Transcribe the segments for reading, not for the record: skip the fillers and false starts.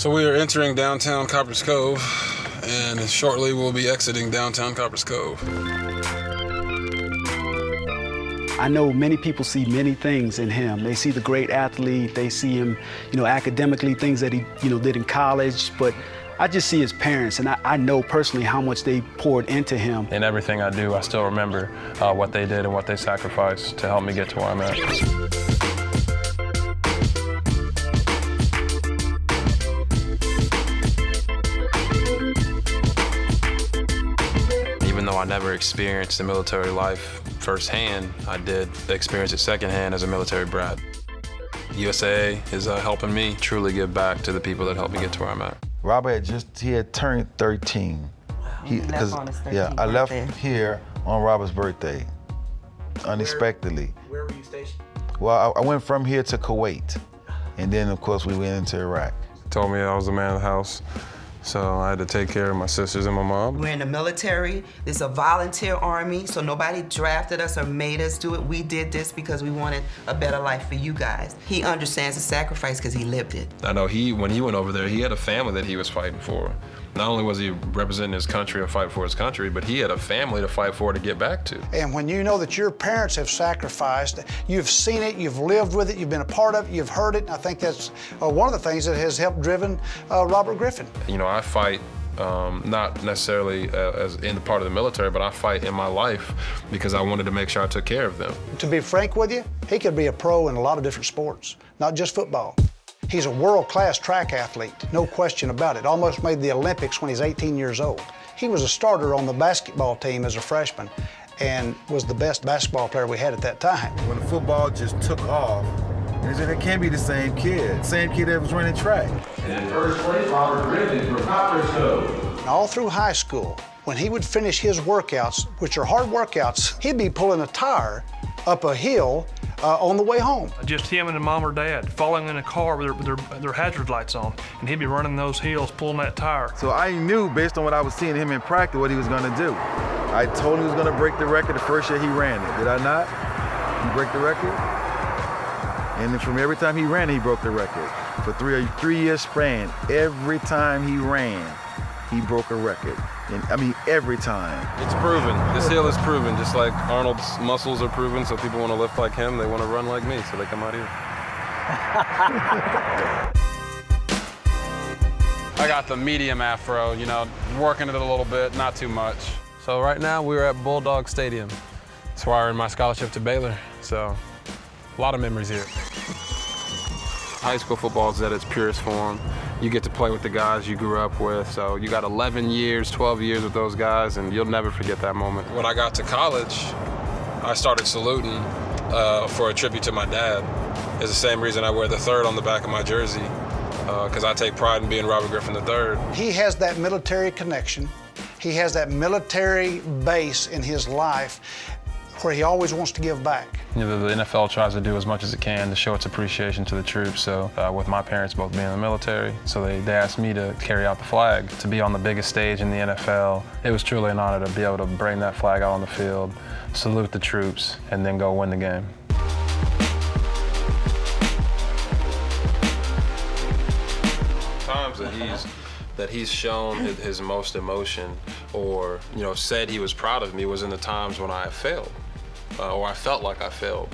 So we are entering downtown Copperas Cove, and shortly we'll be exiting downtown Copperas Cove. I know many people see many things in him. They see the great athlete, they see him, academically, things that he, did in college, but I just see his parents, and I know personally how much they poured into him. In everything I do, I still remember what they did and what they sacrificed to help me get to where I'm at. Even though I never experienced the military life firsthand, I did experience it secondhand as a military brat. USAA is helping me truly give back to the people that helped me get to where I'm at. Robert had turned 13. I left here on Robert's birthday, unexpectedly. Where were you stationed? Well, I went from here to Kuwait, and then of course we went into Iraq. Told me I was the man of the house, so I had to take care of my sisters and my mom. We're in the military. It's a volunteer army, so nobody drafted us or made us do it. We did this because we wanted a better life for you guys. He understands the sacrifice because he lived it. I know when he went over there, he had a family that he was fighting for. Not only was he representing his country and fighting for his country, but he had a family to fight for to get back to. And when you know that your parents have sacrificed, you've seen it, you've lived with it, you've been a part of it, you've heard it, and I think that's one of the things that has helped driven Robert Griffin. I fight not necessarily as in the part of the military, but I fight in my life because I wanted to make sure I took care of them. To be frank with you, he could be a pro in a lot of different sports, not just football. He's a world-class track athlete, no question about it. Almost made the Olympics when he's 18 years old. He was a starter on the basketball team as a freshman and was the best basketball player we had at that time. When the football just took off, they said it can't be the same kid that was running track. And in first place, Robert Griffin from Copperas Cove. All through high school, when he would finish his workouts, which are hard workouts, he'd be pulling a tire up a hill on the way home. Just him and mom or dad following in a car with their hazard lights on, and he'd be running those hills, pulling that tire. So I knew, based on what I was seeing him in practice, what he was going to do. I told him he was going to break the record the first year he ran it. Did I not? He break the record? And then from every time he ran, he broke the record. For a three-year span, every time he ran, he broke a record. And, I mean, every time. It's proven. This hill is proven. Just like Arnold's muscles are proven, so people want to lift like him, they want to run like me, so they come out here. I got the medium afro, working it a little bit, not too much. So right now, we're at Bulldog Stadium. That's where I earned my scholarship to Baylor, so a lot of memories here. High school football is at its purest form. You get to play with the guys you grew up with, so you got 11 years, 12 years with those guys, and you'll never forget that moment. When I got to college, I started saluting for a tribute to my dad. It's the same reason I wear the 3rd on the back of my jersey, because I take pride in being Robert Griffin III. He has that military connection. He has that military base in his life where he always wants to give back. The NFL tries to do as much as it can to show its appreciation to the troops. So with my parents both being in the military, so they asked me to carry out the flag, to be on the biggest stage in the NFL. It was truly an honor to be able to bring that flag out on the field, salute the troops, and then go win the game. Times that he's shown his most emotion or said he was proud of me was in the times when I failed. Or I felt like I failed.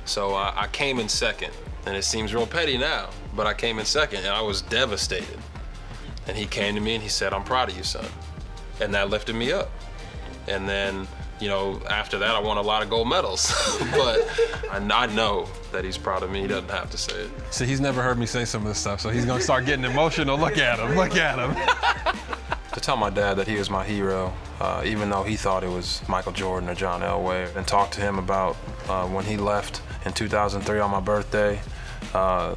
So I came in second, and it seems real petty now, but I came in second, and I was devastated. And he came to me and he said, "I'm proud of you, son." And that lifted me up. And then, after that, I won a lot of gold medals. But I know that he's proud of me. He doesn't have to say it. See, he's never heard me say some of this stuff, so he's gonna start getting emotional. Look at him, look at him. To tell my dad that he was my hero, even though he thought it was Michael Jordan or John Elway, and talk to him about when he left in 2003 on my birthday, how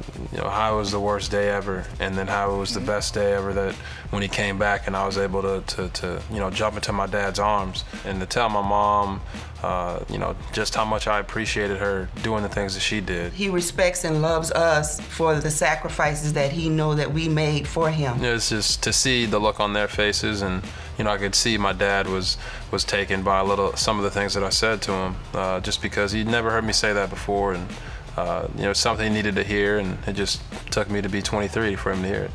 it was the worst day ever, and then how it was the best day ever that when he came back and I was able to jump into my dad's arms, and to tell my mom, just how much I appreciated her doing the things that she did. He respects and loves us for the sacrifices that he know that we made for him. It's just to see the look on their faces, and I could see my dad was taken by some of the things that I said to him, just because he'd never heard me say that before, and it's something he needed to hear, and it just took me to be 23 for him to hear it.